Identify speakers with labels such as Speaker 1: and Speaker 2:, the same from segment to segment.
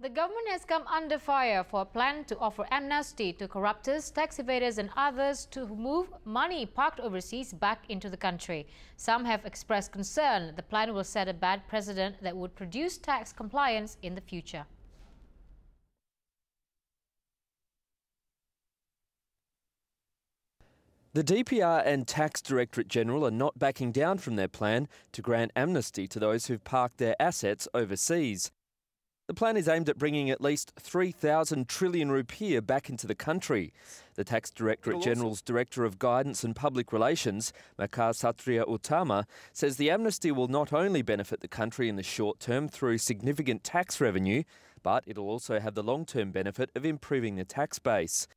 Speaker 1: The government has come under fire for a plan to offer amnesty to corruptors, tax evaders and others to move money parked overseas back into the country. Some have expressed concern the plan will set a bad precedent that would produce tax compliance in the future.
Speaker 2: The DPR and Tax Directorate General are not backing down from their plan to grant amnesty to those who've parked their assets overseas. The plan is aimed at bringing at least 3,000 trillion rupiah back into the country. The Tax Directorate General's Director of Guidance and Public Relations, Makar Satria Utama, says the amnesty will not only benefit the country in the short term through significant tax revenue, but it'll also have the long-term benefit of improving the tax base.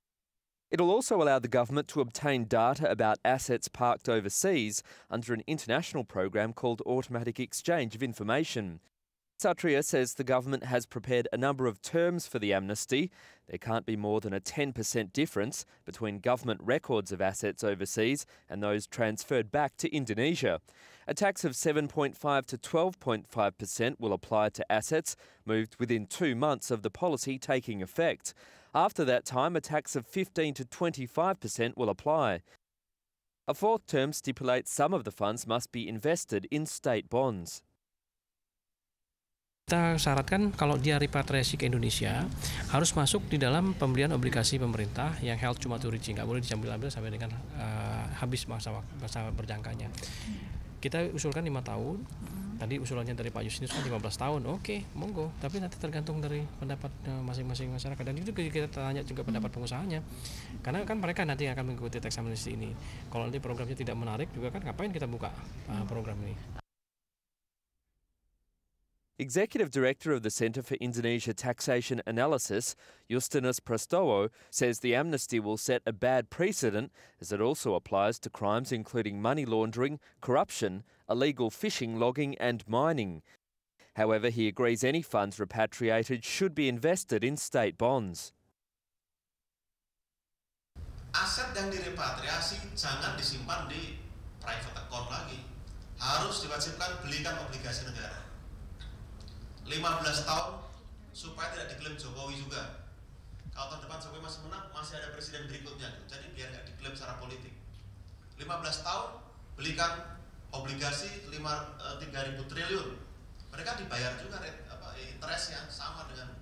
Speaker 2: It'll also allow the government to obtain data about assets parked overseas under an international program called Automatic Exchange of Information. Satria says the government has prepared a number of terms for the amnesty. There can't be more than a 10% difference between government records of assets overseas and those transferred back to Indonesia. A tax of 7.5 to 12.5% will apply to assets moved within 2 months of the policy taking effect. After that time, a tax of 15 to 25% will apply. A fourth term stipulates some of the funds must be invested in state bonds.
Speaker 3: Kita syaratkan kalau dia repatriasi ke Indonesia harus masuk di dalam pembelian obligasi pemerintah yang held to maturity, nggak boleh diambil sampai dengan habis masa berjangkanya. Kita usulkan 5 tahun. Tadi usulannya dari Pak Yustinus kan 15 tahun. Oke, monggo. Tapi nanti tergantung dari pendapat masing-masing masyarakat. Dan itu kita tanya juga pendapat pengusahanya. Karena kan mereka nanti yang akan mengikuti tax amnesty ini. Kalau nanti programnya tidak menarik juga kan ngapain kita buka program ini.
Speaker 2: Executive Director of the Centre for Indonesia Taxation Analysis, Justinus Prastowo, says the amnesty will set a bad precedent as it also applies to crimes including money laundering, corruption, illegal fishing, logging and mining. However, he agrees any funds repatriated should be invested in state bonds.
Speaker 4: Aset yang direpatriasi jangan disimpan di private account lagi. Harus diwajibkan belikan obligasi negara. 15 tahun supaya tidak diklaim Jokowi juga. Kalau tahun depan Jokowi masih menang, masih ada presiden berikutnya. Jadi biar nggak diklaim secara politik. 15 tahun belikan obligasi 3.000 triliun. Mereka dibayar juga interestnya sama dengan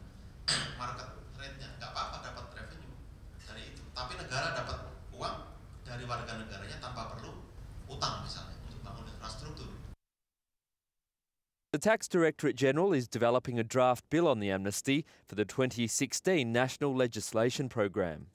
Speaker 4: market rate-nya. Nggak apa-apa dapat revenue dari itu. Tapi negara dapat uang dari warga negaranya tanpa perlu utang misalnya untuk bangun infrastruktur.
Speaker 2: The Tax Directorate General is developing a draft bill on the amnesty for the 2016 National Legislation Program.